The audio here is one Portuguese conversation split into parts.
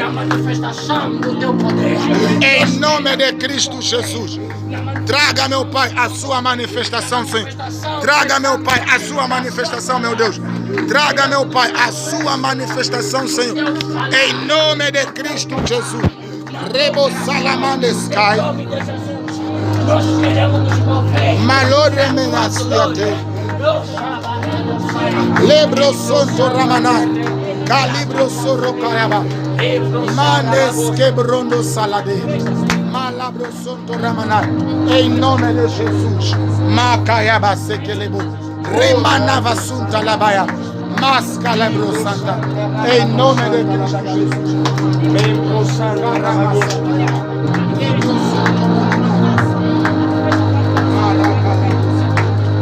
na manifestação do teu poder. Em nome de Cristo Jesus. Traga, meu Pai, a sua manifestação, Senhor. Traga, meu Pai, a sua manifestação, meu Deus. Traga, meu Pai, a sua manifestação, Senhor. Em nome de Cristo Jesus. Rebo Salamandeskai. Em nome de Jesus. Nós queremos nos mover. Malore Menasiate. Lebro Sonto Ramanai. Calibro Sorokaraba. Mandes Quebrondo Salade. Malabro Sonto Ramanai. Em nome de Jesus. Macaiaba Sekelebo. Remanava Sunta Labaya. Mascalebro Santa. Em nome de Cristo Jesus. Membro Santa Ramasa. Membro Santo Ramasa.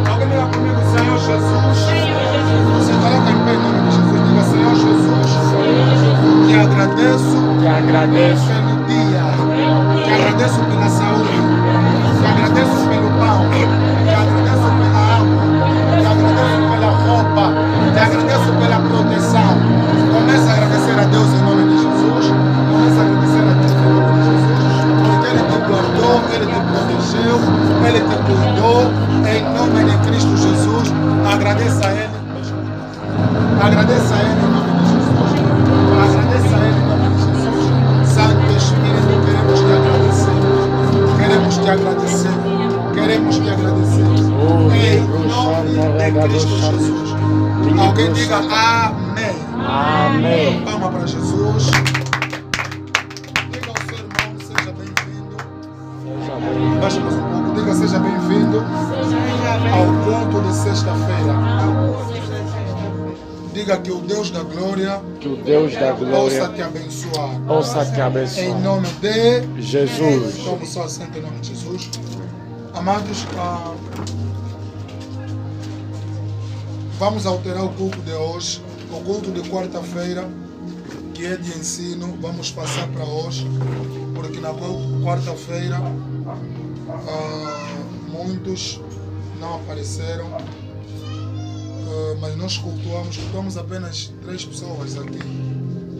Alguém diga comigo, Senhor Jesus. Você coloca em pé em nome de Jesus. Diga, Senhor Jesus. Te agradeço pelo dia. Te agradeço pela saúde. Te agradeço pelo pão. Te agradeço pela água. Te agradeço pela roupa. Te agradeço pela proteção. Começa a agradecer a Deus em nome de Jesus. Começa a agradecer a Deus em nome de Jesus. Porque Ele te guardou, Ele te protegeu, Ele te cuidou. Em nome de Cristo Jesus. Agradeça a Ele. Agradeça a Ele em nome de Jesus. Agradeça a Ele em nome de Jesus. Santo Espírito, queremos te agradecer. Queremos te agradecer. Queremos te agradecer. Em nome de Cristo Jesus. Alguém diga amém. Amém. Palma para Jesus. Diga ao seu irmão, seja bem-vindo. Baixa mais um pouco. Diga, seja bem-vindo ao culto de sexta-feira. Diga que o Deus da glória possa te abençoar. Em nome de Jesus. Tome só assento em nome de Jesus. Amados, vamos alterar o culto de hoje. O culto de quarta-feira, que é de ensino, vamos passar para hoje. Porque na quarta-feira muitos não apareceram. Mas nós cultuamos apenas 3 pessoas aqui.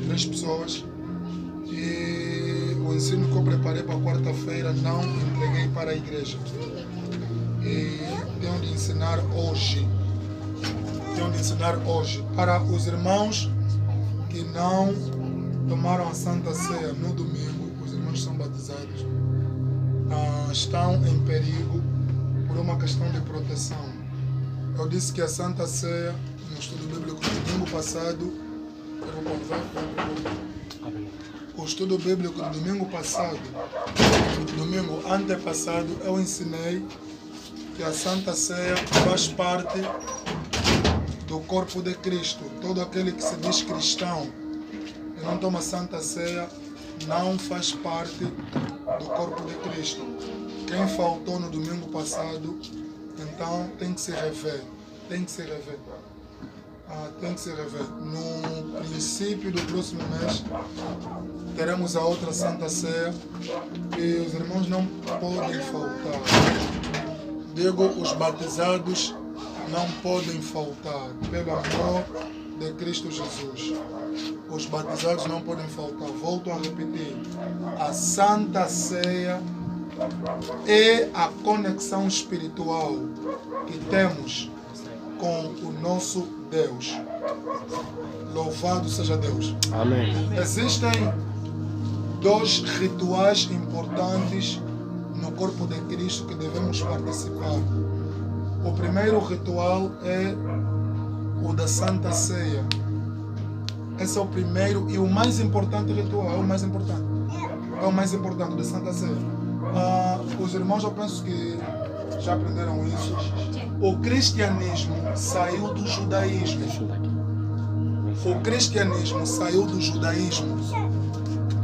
3 pessoas. E o ensino que eu preparei para quarta-feira não entreguei para a igreja. E tenho de ensinar hoje. Para os irmãos que não tomaram a Santa Ceia no domingo, os irmãos são batizados, estão em perigo por uma questão de proteção. Eu disse que a Santa Ceia, no estudo bíblico do domingo passado, o estudo bíblico do domingo passado, domingo antepassado, eu ensinei que a Santa Ceia faz parte do corpo de Cristo. Todo aquele que se diz cristão e não toma Santa Ceia não faz parte do corpo de Cristo. Quem faltou no domingo passado, então tem que se rever. No princípio do próximo mês teremos a outra Santa Ceia e os irmãos não podem faltar. Digo, os batizados não podem faltar, pelo amor de Cristo Jesus. Os batizados não podem faltar. Volto a repetir. A Santa Ceia é a conexão espiritual que temos com o nosso Deus. Louvado seja Deus. Amém. Existem 2 rituais importantes no corpo de Cristo que devemos participar. O primeiro ritual é o da Santa Ceia. Esse é o primeiro e o mais importante ritual. É o mais importante da Santa Ceia. Os irmãos, eu penso que já aprenderam isso. O cristianismo saiu do judaísmo.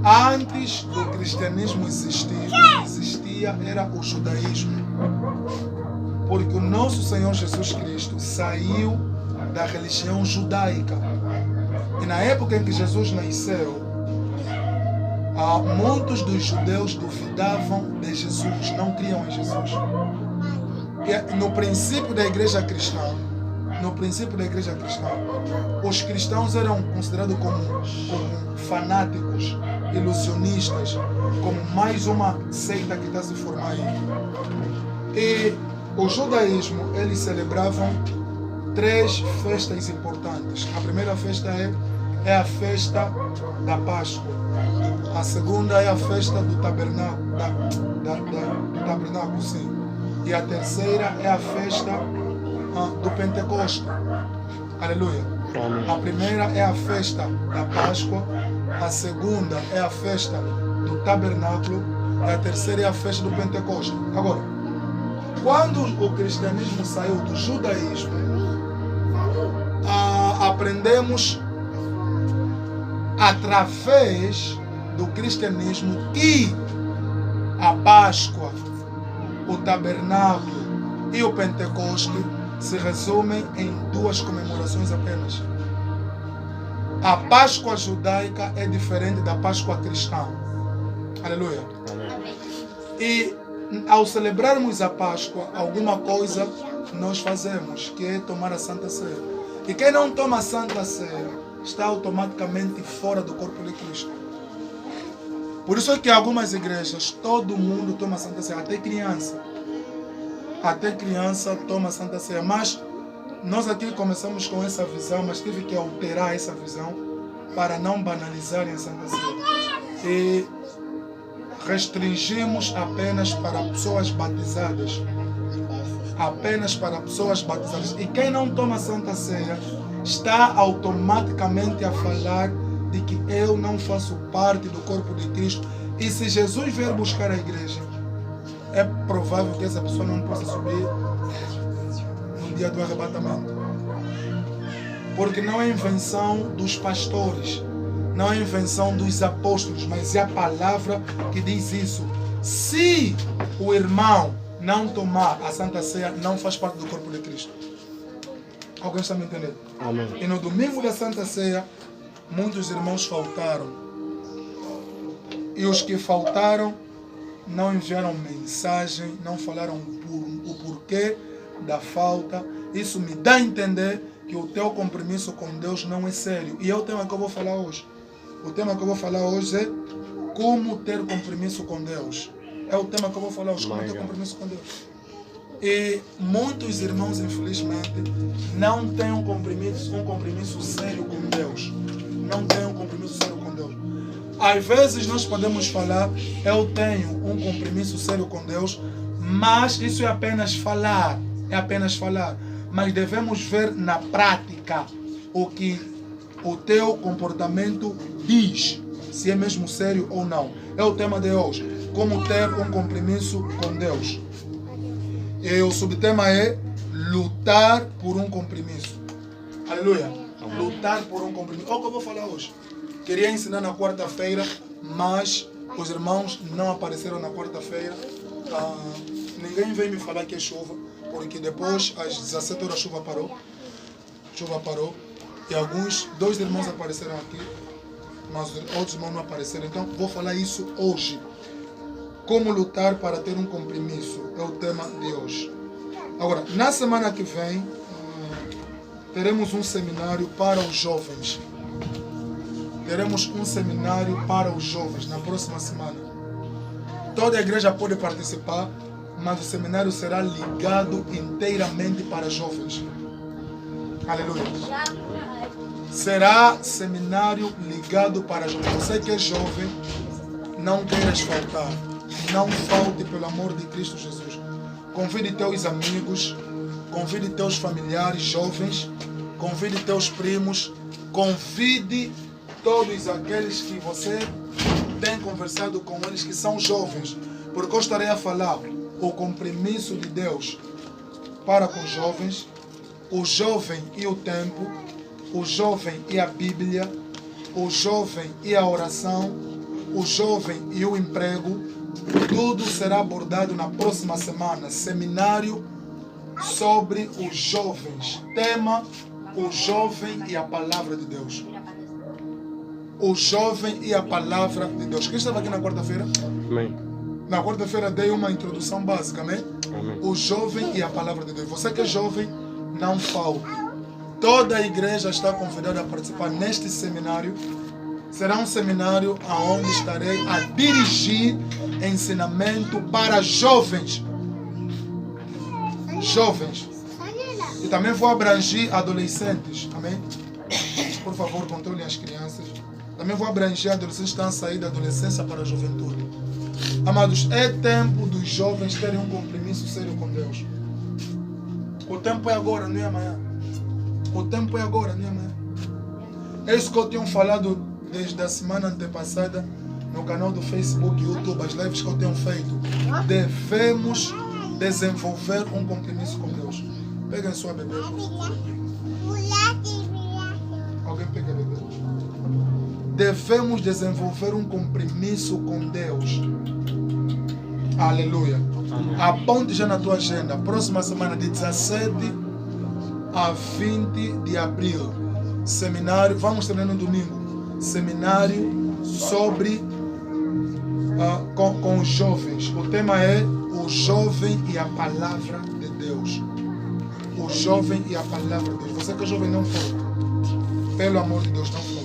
Antes do cristianismo existia era o judaísmo. Porque o nosso Senhor Jesus Cristo saiu da religião judaica. E na época em que Jesus nasceu, muitos dos judeus duvidavam de Jesus, não criam em Jesus. E no princípio da igreja cristã, no princípio da igreja cristã, os cristãos eram considerados como fanáticos, ilusionistas, como mais uma seita que está se formando aí. E o judaísmo, eles celebravam 3 festas importantes. A primeira festa é a festa da Páscoa. A segunda é a festa do tabernáculo, do tabernáculo, sim. E a terceira é a festa do Pentecoste. Aleluia. A primeira é a festa da Páscoa, a segunda é a festa do tabernáculo e a terceira é a festa do Pentecoste. Agora, quando o cristianismo saiu do judaísmo, aprendemos através do cristianismo que a Páscoa, o tabernáculo e o Pentecoste se resumem em 2 comemorações apenas. A Páscoa judaica é diferente da Páscoa cristã. Aleluia. E ao celebrarmos a Páscoa, alguma coisa nós fazemos, que é tomar a Santa Ceia. E quem não toma a Santa Ceia está automaticamente fora do corpo de Cristo. Por isso é que em algumas igrejas todo mundo toma a Santa Ceia, até criança. Até criança toma a Santa Ceia. Mas nós aqui começamos com essa visão, mas tive que alterar essa visão para não banalizarem a Santa Ceia. E restringimos apenas para pessoas batizadas. Apenas para pessoas batizadas. E quem não toma Santa Ceia está automaticamente a falar de que eu não faço parte do corpo de Cristo. E se Jesus vier buscar a igreja, é provável que essa pessoa não possa subir no dia do arrebatamento. Porque não é invenção dos pastores, não é invenção dos apóstolos, mas é a palavra que diz isso. Se o irmão não tomar a Santa Ceia, não faz parte do corpo de Cristo. Alguém está me entendendo? Amém. E no domingo da Santa Ceia, muitos irmãos faltaram. E os que faltaram não enviaram mensagem, não falaram o porquê da falta. Isso me dá a entender que o teu compromisso com Deus não é sério. E é o tema que eu vou falar hoje. O tema que eu vou falar hoje é como ter compromisso com Deus. É o tema que eu vou falar hoje, como ter compromisso com Deus. E muitos irmãos, infelizmente, não têm um compromisso sério com Deus. Não têm um compromisso sério com Deus. Às vezes nós podemos falar, eu tenho um compromisso sério com Deus, mas isso é apenas falar. É apenas falar. Mas devemos ver na prática o que o teu comportamento diz, se é mesmo sério ou não. É o tema de hoje. Como ter um compromisso com Deus. E o subtema é lutar por um compromisso. Aleluia. Lutar por um compromisso. É o que eu vou falar hoje. Queria ensinar na quarta-feira, mas os irmãos não apareceram na quarta-feira. Ninguém veio me falar que é chuva, porque depois, às 17 horas, a chuva parou. Chuva parou. E 2 irmãos apareceram aqui, mas outros irmãos não apareceram. Então, vou falar isso hoje. Como lutar para ter um compromisso é o tema de hoje. Agora, na semana que vem, teremos um seminário para os jovens. Teremos um seminário para os jovens na próxima semana. Toda a igreja pode participar, mas o seminário será ligado inteiramente para jovens. Aleluia. Será seminário ligado para jovens. Você que é jovem, não queiras faltar. Não falte, pelo amor de Cristo Jesus. Convide teus amigos, convide teus familiares jovens, convide teus primos, convide todos aqueles que você tem conversado com eles que são jovens, porque eu estarei a falar o compromisso de Deus para com os jovens, o jovem e o tempo, o jovem e a Bíblia, o jovem e a oração, o jovem e o emprego. Tudo será abordado na próxima semana. Seminário sobre os jovens. Tema: o jovem e a palavra de Deus. O jovem e a palavra de Deus. Quem estava aqui na quarta-feira? Amém. Na quarta-feira dei uma introdução básica, amém? Amém. O jovem e a palavra de Deus. Você que é jovem, não falte. Toda a igreja está convidada a participar neste seminário. Será um seminário onde estarei a dirigir ensinamento para jovens. Jovens. E também vou abranger adolescentes. Amém? Por favor, controlem as crianças. Também vou abranger adolescentes que estão a sair da adolescência para a juventude. Amados, é tempo dos jovens terem um compromisso sério com Deus. O tempo é agora, não é amanhã. O tempo é agora, não é amanhã. É isso que eu tenho falado desde a semana antepassada no canal do Facebook e YouTube, as lives que eu tenho feito. Devemos desenvolver um compromisso com Deus. Peguem sua bebê. Alguém pega a bebê. Devemos desenvolver um compromisso com Deus. Aleluia. Aponte já na tua agenda. Próxima semana, de 17 a 20 de abril. Seminário, vamos terminar no domingo. Seminário sobre com os jovens. O tema é o jovem e a palavra de Deus. O jovem e a palavra de Deus. Você que é jovem, não foge. Pelo amor de Deus, não foge.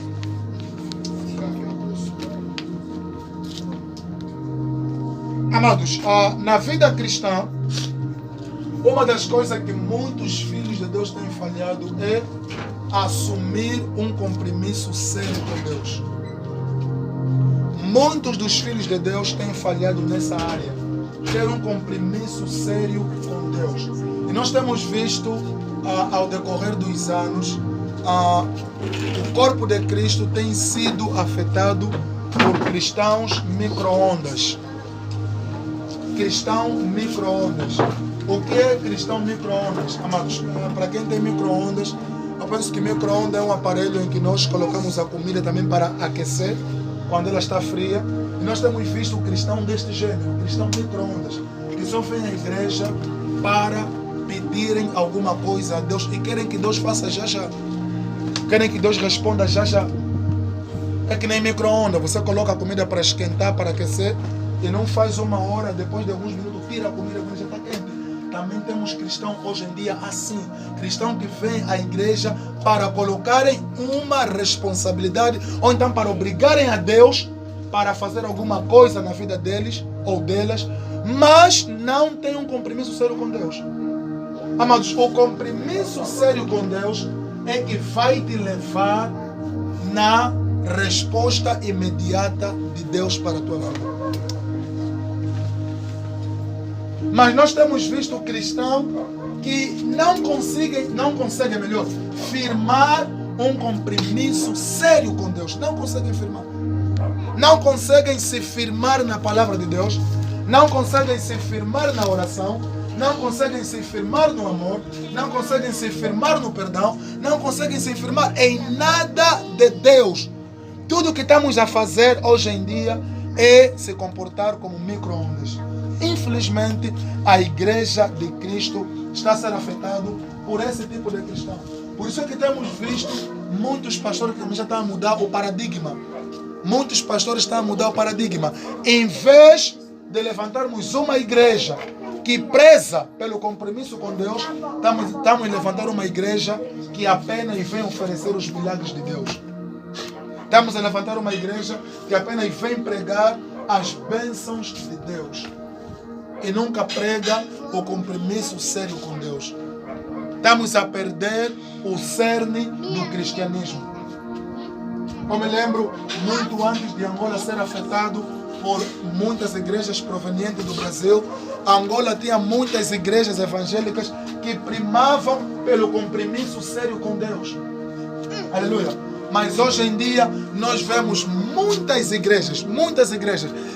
Amados, na vida cristã, uma das coisas que muitos filhos de Deus têm falhado é assumir um compromisso sério com Deus. Muitos dos filhos de Deus têm falhado nessa área, ter um compromisso sério com Deus. E nós temos visto, ao decorrer dos anos, o corpo de Cristo tem sido afetado por cristãos micro-ondas. Cristão micro-ondas. O que é cristão micro-ondas? Amados, para quem tem micro-ondas, eu penso que micro-ondas é um aparelho em que nós colocamos a comida também para aquecer quando ela está fria. E nós temos visto o cristão deste gênero, cristão micro-ondas, que só vem à igreja para pedirem alguma coisa a Deus e querem que Deus faça já já. Querem que Deus responda já já. É que nem micro-ondas, você coloca a comida para esquentar, para aquecer, e não faz uma hora, depois de alguns minutos, tira a comida quando já está quente. Também temos cristãos hoje em dia assim. Cristãos que vêm à igreja para colocarem uma responsabilidade, ou então para obrigarem a Deus para fazer alguma coisa na vida deles ou delas, mas não tem um compromisso sério com Deus. Amados, o compromisso sério com Deus é que vai te levar na resposta imediata de Deus para a tua vida. Mas nós temos visto cristãos que não conseguem melhor, firmar um compromisso sério com Deus. Não conseguem firmar. Não conseguem se firmar na palavra de Deus. Não conseguem se firmar na oração. Não conseguem se firmar no amor. Não conseguem se firmar no perdão. Não conseguem se firmar em nada de Deus. Tudo que estamos a fazer hoje em dia é se comportar como micro-ondas. Infelizmente, a igreja de Cristo está a ser afetada por esse tipo de cristão. Por isso é que temos visto muitos pastores que já estão a mudar o paradigma. Muitos pastores estão a mudar o paradigma. Em vez de levantarmos uma igreja que preza pelo compromisso com Deus, estamos a levantar uma igreja que apenas vem oferecer os milagres de Deus. Estamos a levantar uma igreja que apenas vem pregar as bênçãos de Deus. E nunca prega o compromisso sério com Deus. Estamos a perder o cerne do cristianismo. Eu me lembro, muito antes de Angola ser afetado por muitas igrejas provenientes do Brasil, Angola tinha muitas igrejas evangélicas que primavam pelo compromisso sério com Deus. Aleluia. Mas hoje em dia nós vemos muitas igrejas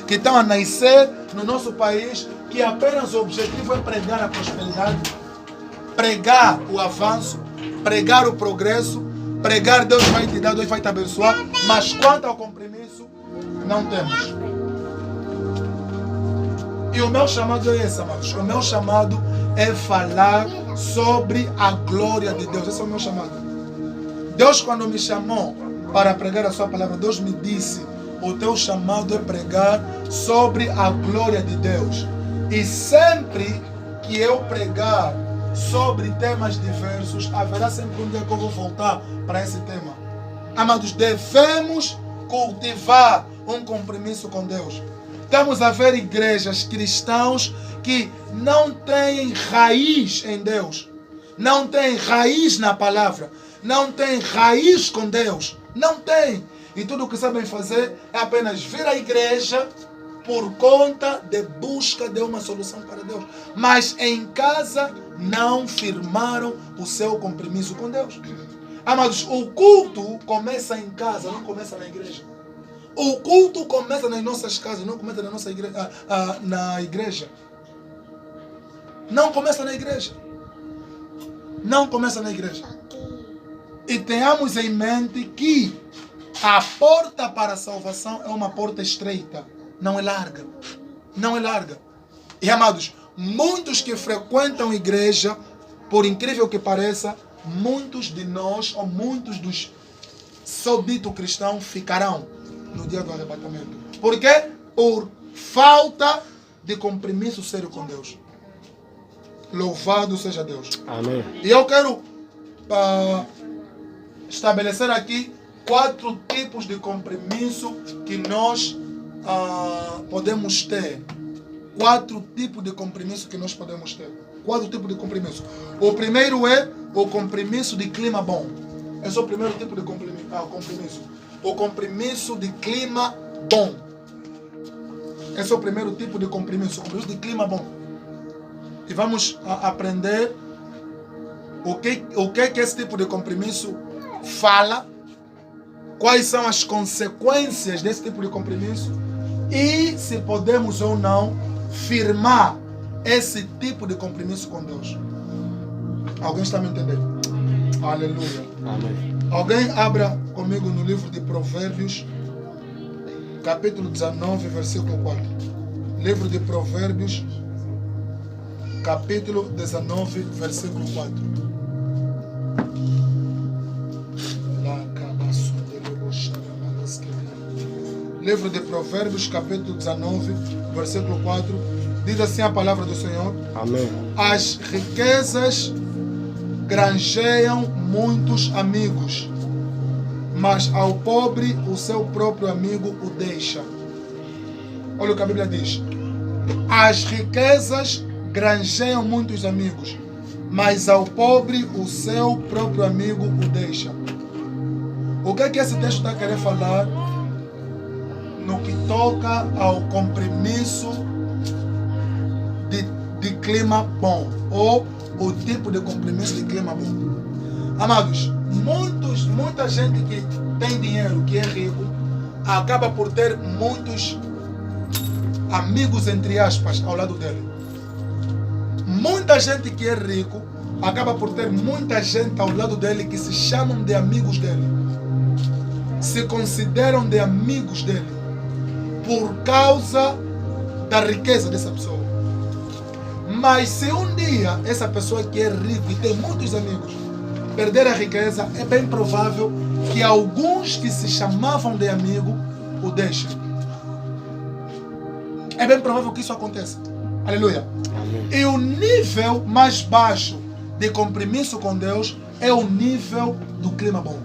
que estão a nascer no nosso país, que apenas o objetivo é pregar a prosperidade, pregar o avanço, pregar o progresso, pregar Deus vai te dar, Deus vai te abençoar, mas quanto ao compromisso, não temos. E o meu chamado é esse, amados. O meu chamado é falar sobre a glória de Deus. Esse é o meu chamado. Deus, quando me chamou para pregar a sua palavra, Deus me disse: o teu chamado é pregar sobre a glória de Deus. E sempre que eu pregar sobre temas diversos, haverá sempre um dia que eu vou voltar para esse tema. Amados, devemos cultivar um compromisso com Deus. Estamos a ver igrejas, cristãos que não têm raiz em Deus, não têm raiz na palavra, não têm raiz com Deus, não têm. E tudo o que sabem fazer é apenas vir à igreja por conta de busca de uma solução para Deus. Mas em casa não firmaram o seu compromisso com Deus. Amados, o culto começa em casa, não começa na igreja. O culto começa nas nossas casas, não começa na nossa igreja, na igreja. Não começa na igreja. Não começa na igreja. E tenhamos em mente que a porta para a salvação é uma porta estreita, não é larga. Não é larga. E amados, muitos que frequentam a igreja, por incrível que pareça, muitos de nós, ou muitos dos só dito cristãos, ficarão no dia do arrebatamento. Por quê? Por falta de compromisso sério com Deus. Louvado seja Deus. Amém. E eu quero estabelecer aqui 4 tipos de compromisso que nós podemos ter. 4 tipos de compromisso que nós podemos ter. 4 tipos de compromisso. O primeiro é o compromisso de clima bom. Esse é o primeiro tipo de compromisso. O compromisso de clima bom. Esse é o primeiro tipo de compromisso. O compromisso de clima bom. E vamos aprender o que esse tipo de compromisso fala, quais são as consequências desse tipo de compromisso e se podemos ou não firmar esse tipo de compromisso com Deus. Alguém está me entendendo? Aleluia. Amém. Alguém abra comigo no livro de Provérbios, capítulo 19, versículo 4. Livro de Provérbios, capítulo 19, versículo 4. Livro de Provérbios, capítulo 19, versículo 4. Diz assim a palavra do Senhor. Amém. As riquezas granjeiam muitos amigos, mas ao pobre o seu próprio amigo o deixa. Olha o que a Bíblia diz. As riquezas granjeiam muitos amigos, mas ao pobre o seu próprio amigo o deixa. O que é que esse texto está querendo falar no que toca ao compromisso de clima bom, ou o tipo de compromisso de clima bom? Amados, muita gente que tem dinheiro, que é rico, acaba por ter muitos amigos, entre aspas, ao lado dele. Muita gente que é rico acaba por ter muita gente ao lado dele que se chamam de amigos dele, se consideram de amigos dele, por causa da riqueza dessa pessoa. Mas se um dia essa pessoa que é rica e tem muitos amigos perder a riqueza, é bem provável que alguns que se chamavam de amigo o deixem. É bem provável que isso aconteça. Aleluia. Amém. E o nível mais baixo de compromisso com Deus é o nível do clima bom.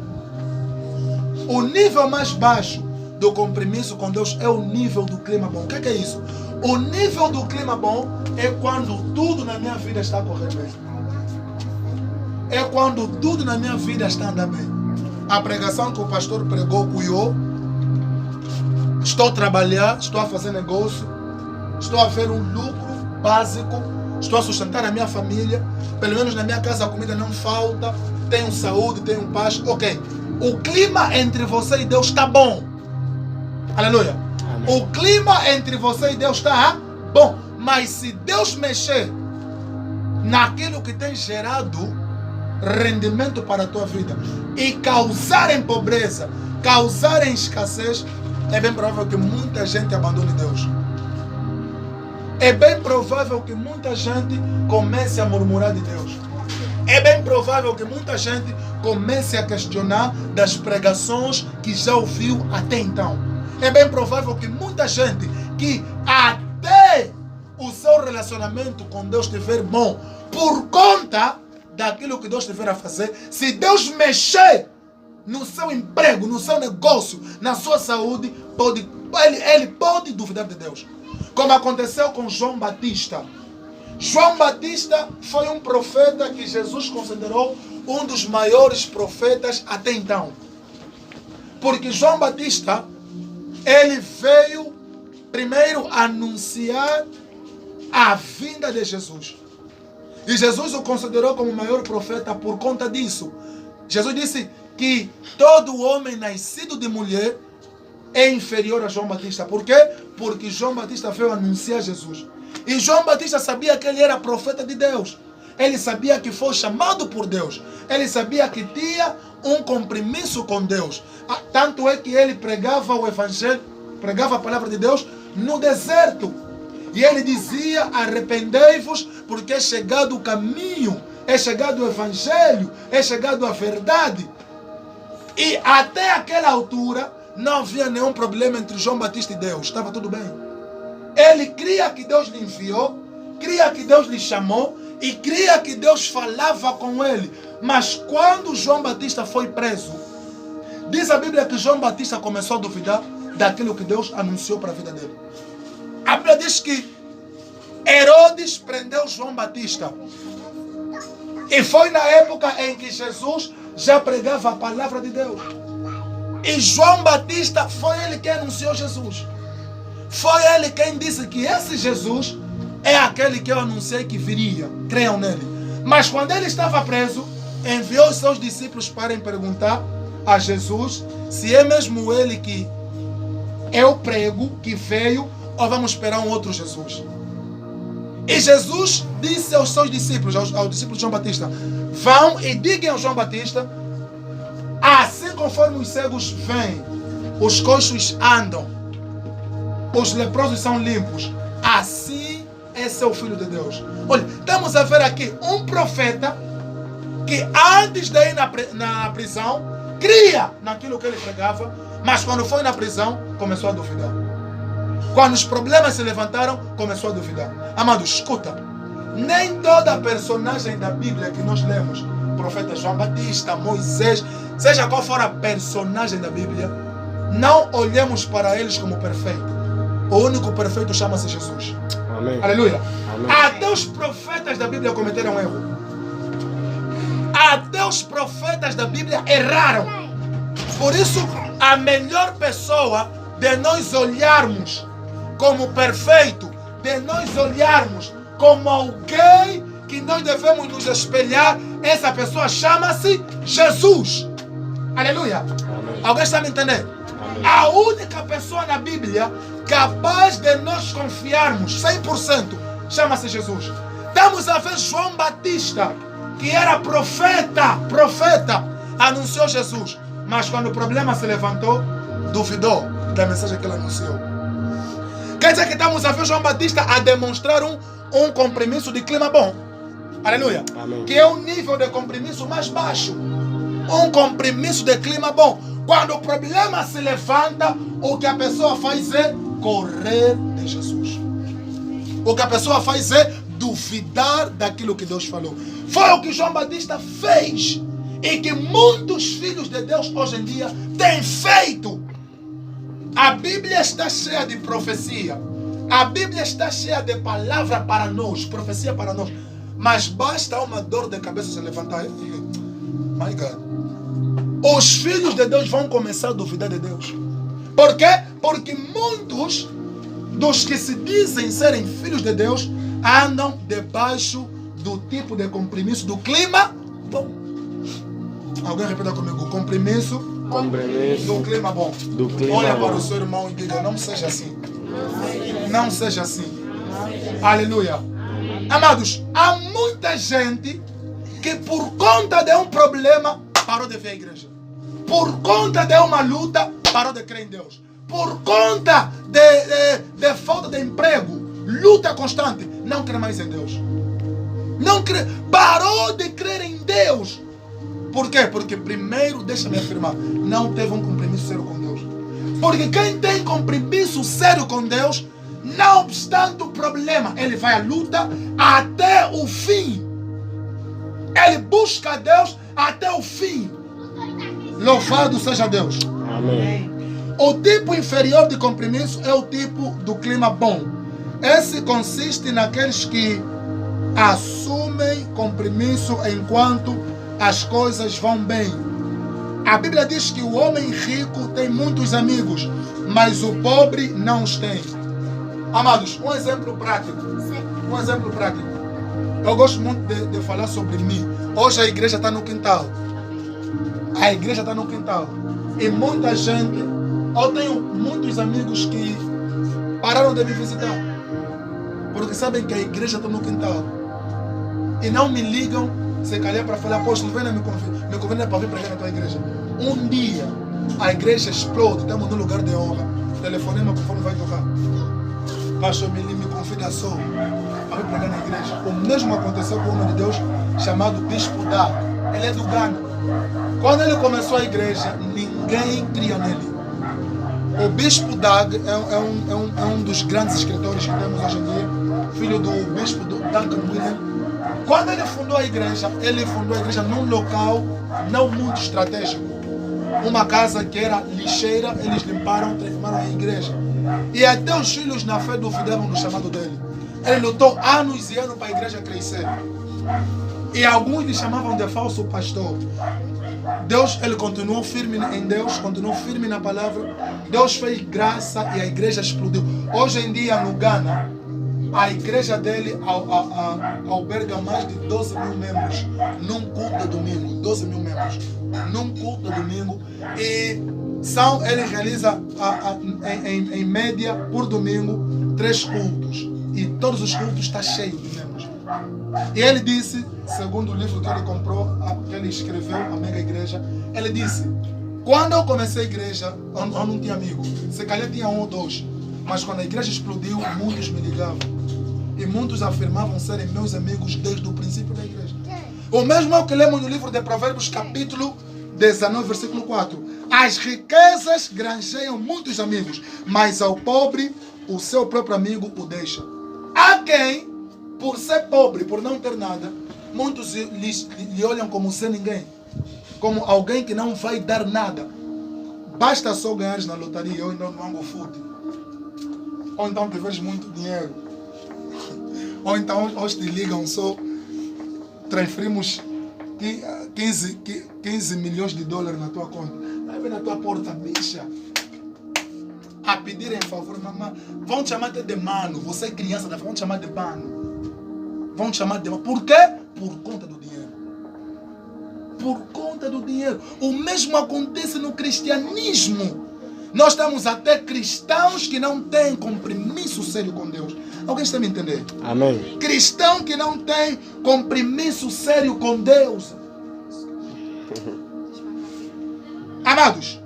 O nível mais baixo do compromisso com Deus é o nível do clima bom. O que é isso? O nível do clima bom é quando tudo na minha vida está correndo bem. É quando tudo na minha vida está andando bem. A pregação que o pastor pregou, cuiou. Estou a trabalhar, estou a fazer negócio, estou a ver um lucro básico, estou a sustentar a minha família, pelo menos na minha casa a comida não falta, tenho saúde, tenho paz. Ok. O clima entre você e Deus está bom. Aleluia. Amém. O clima entre você e Deus está bom. Mas se Deus mexer naquilo que tem gerado rendimento para a tua vida e causar em pobreza, causar em escassez, é bem provável que muita gente abandone Deus. É bem provável que muita gente comece a murmurar de Deus. É bem provável que muita gente comece a questionar das pregações que já ouviu até então. É bem provável que muita gente que até o seu relacionamento com Deus estiver bom, por conta daquilo que Deus estiver a fazer, se Deus mexer no seu emprego, no seu negócio, na sua saúde, ele pode duvidar de Deus. Como aconteceu com João Batista. João Batista foi um profeta que Jesus considerou um dos maiores profetas até então. Porque João Batista, ele veio primeiro anunciar a vinda de Jesus. E Jesus o considerou como o maior profeta por conta disso. Jesus disse que todo homem nascido de mulher é inferior a João Batista. Por quê? Porque João Batista veio anunciar Jesus. E João Batista sabia que ele era profeta de Deus. Ele sabia que foi chamado por Deus. Ele sabia que tinha um compromisso com Deus. Tanto é que ele pregava o evangelho, pregava a palavra de Deus no deserto. E ele dizia: arrependei-vos, porque é chegado o caminho, é chegado o evangelho, é chegado a verdade. E até aquela altura não havia nenhum problema entre João Batista e Deus. Estava tudo bem. Ele cria que Deus lhe enviou, cria que Deus lhe chamou e cria que Deus falava com ele. Mas quando João Batista foi preso, diz a Bíblia que João Batista começou a duvidar daquilo que Deus anunciou para a vida dele. A Bíblia diz que Herodes prendeu João Batista. E foi na época em que Jesus já pregava a palavra de Deus. E João Batista foi ele quem anunciou Jesus. Foi ele quem disse que esse Jesus é aquele que eu anunciei que viria. Creiam nele. Mas quando ele estava preso, enviou os seus discípulos para perguntar a Jesus se é mesmo ele que eu prego, que veio, ou vamos esperar um outro Jesus. E Jesus disse aos seus discípulos, aos discípulos de João Batista: vão e digam a João Batista, assim conforme os cegos vêm, os coxos andam, os leprosos são limpos, assim esse é o Filho de Deus. Olha, estamos a ver aqui um profeta que antes de ir na prisão, cria naquilo que ele pregava, mas quando foi na prisão, começou a duvidar. Quando os problemas se levantaram, começou a duvidar. Amado, escuta, nem toda personagem da Bíblia que nós lemos, profeta João Batista, Moisés, seja qual for a personagem da Bíblia, não olhemos para eles como perfeito. O único perfeito chama-se Jesus. Amém. Aleluia. Amém. Até os profetas da Bíblia cometeram erro. Até os profetas da Bíblia erraram. Por isso, a melhor pessoa de nós olharmos como perfeito, de nós olharmos como alguém que nós devemos nos espelhar, essa pessoa chama-se Jesus. Aleluia. Amém. Alguém está me entendendo? Amém. A única pessoa na Bíblia capaz de nós confiarmos 100% chama-se Jesus. Estamos a ver João Batista, que era profeta, anunciou Jesus. Mas quando o problema se levantou, duvidou da mensagem que ele anunciou. Quer dizer que estamos a ver João Batista a demonstrar um compromisso de clima bom. Aleluia. Amém. Que é o nível de compromisso mais baixo. Um compromisso de clima bom. Quando o problema se levanta, o que a pessoa faz é correr de Jesus. O que a pessoa faz é duvidar daquilo que Deus falou. Foi o que João Batista fez. E que muitos filhos de Deus hoje em dia têm feito. A Bíblia está cheia de profecia. A Bíblia está cheia de palavra para nós, profecia para nós. Mas basta uma dor de cabeça se levantar. My God. Os filhos de Deus vão começar a duvidar de Deus. Por quê? Porque muitos dos que se dizem serem filhos de Deus andam debaixo do tipo de compromisso do clima bom. Alguém repita comigo: compromisso do clima bom. Do clima Olha bom. para o seu irmão e diga: não seja assim. Não seja assim. Aleluia. Amados, há muita gente que por conta de um problema parou de ver a igreja. Por conta de uma luta parou de crer em Deus. Por conta de falta de emprego, luta constante, não crê mais em Deus. Não crê, parou de crer em Deus. Por quê? Porque primeiro, deixa-me afirmar, não teve um compromisso sério com Deus. Porque quem tem compromisso sério com Deus Não obstante o problema, ele vai à luta até o fim. Ele busca a Deus até o fim. Louvado seja Deus. Amém. O tipo inferior de compromisso é o tipo do clima bom. Esse consiste naqueles que assumem compromisso enquanto as coisas vão bem. A Bíblia diz que o homem rico tem muitos amigos, mas o pobre não os tem. Amados, um exemplo prático. Um exemplo prático. Eu gosto muito de falar sobre mim. Hoje a igreja está no quintal. A igreja está no quintal. E muita gente, eu tenho muitos amigos que pararam de me visitar. Porque sabem que a igreja está no quintal. E não me ligam, se calhar para falar, apóstolo, venha me convida para vir pregar na tua igreja. Um dia, a igreja explode, estamos num lugar de honra. Telefonema conforme vai tocar. Pastor Mili me convida só para vir pregar na igreja. O mesmo aconteceu com o homem de Deus chamado Bispo Dag. Ele é do Ghana. Quando ele começou a igreja, ninguém cria nele. O Bispo Dag é um dos grandes escritores que temos hoje em dia, filho do Bispo Duncan William. Quando ele fundou a igreja num local não muito estratégico. Uma casa que era lixeira, eles limparam, transformaram em igreja. E até os filhos na fé duvidavam do chamado dele. Ele lutou anos e anos para a igreja crescer. E alguns lhe chamavam de falso pastor. Deus, ele continuou firme em Deus, continuou firme na palavra. Deus fez graça e a igreja explodiu. Hoje em dia no Ghana, a igreja dele alberga mais de 12 mil membros num culto de domingo. 12 mil membros num culto de domingo. E ele realiza em média por domingo 3 cultos. E todos os cultos estão cheios de membros. E ele disse, segundo o livro que ele comprou, que ele escreveu, a mega igreja, ele disse: quando eu comecei a igreja, eu não tinha amigo. Se calhar tinha 1 ou 2. Mas quando a igreja explodiu, muitos me ligavam. E muitos afirmavam serem meus amigos desde o princípio da igreja. O mesmo é o que lemos no livro de Provérbios, capítulo 19, versículo 4. As riquezas granjeiam muitos amigos, mas ao pobre, o seu próprio amigo o deixa. Há quem, por ser pobre, por não ter nada, muitos lhe olham como sem ninguém. Como alguém que não vai dar nada. Basta só ganhares na lotaria ou então no Angofute. Ou então tiveres muito dinheiro. Ou então hoje te ligam só, transferimos 15 milhões de dólares na tua conta. Vai na tua porta, bicha. A pedir em favor, mamãe. Vão te chamar de mano. Você é criança, vão te chamar de mano. Vão te chamar de mano. Por quê? Por conta do dinheiro. Por conta do dinheiro. O mesmo acontece no cristianismo. Nós temos até cristãos que não têm compromisso sério com Deus. Alguém está me entendendo? Amém. Cristão que não tem compromisso sério com Deus. Amados,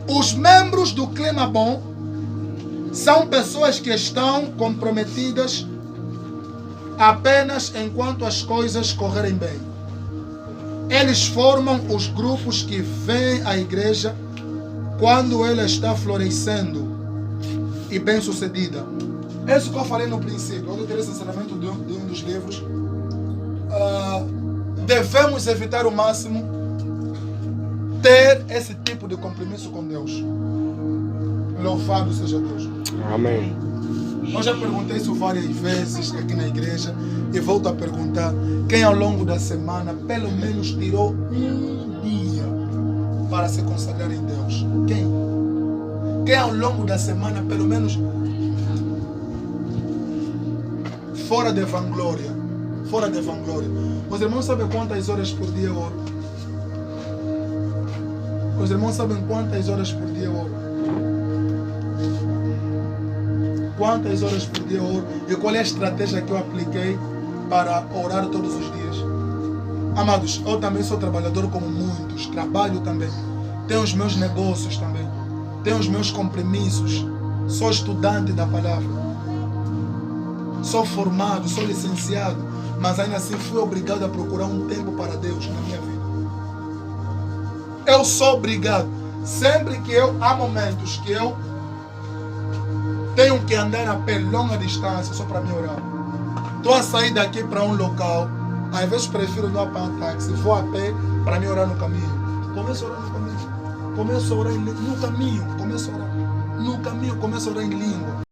os membros do clima bom são pessoas que estão comprometidas apenas enquanto as coisas correrem bem. Eles formam os grupos que veem a igreja quando ela está florescendo e bem sucedida. É isso que eu falei no princípio. Eu tirei esse ensinamento de um dos livros. Devemos evitar o máximo ter esse tipo de compromisso com Deus. Louvado seja Deus. Amém. Eu já perguntei isso várias vezes aqui na igreja e volto a perguntar: quem ao longo da semana pelo menos tirou um dia para se consagrar em Deus? Quem? Quem ao longo da semana pelo menos, fora de vanglória, os irmãos sabem quantas horas por dia eu oro? Os irmãos sabem quantas horas por dia eu oro? Quantas horas por dia eu oro? E qual é a estratégia que eu apliquei para orar todos os dias? Amados, eu também sou trabalhador como muitos, trabalho também, tenho os meus negócios também, tenho os meus compromissos, sou estudante da palavra, sou formado, sou licenciado, mas ainda assim fui obrigado a procurar um tempo para Deus na minha vida. Eu sou obrigado, sempre que há momentos que eu tenho que andar a pé longa distância só para me orar. Estou a sair daqui para um local, às vezes prefiro não apanhar táxi, vou a pé para me orar no caminho. Começo a orar no caminho. Começo a orar no caminho, começo a orar. No caminho, começo a orar em língua.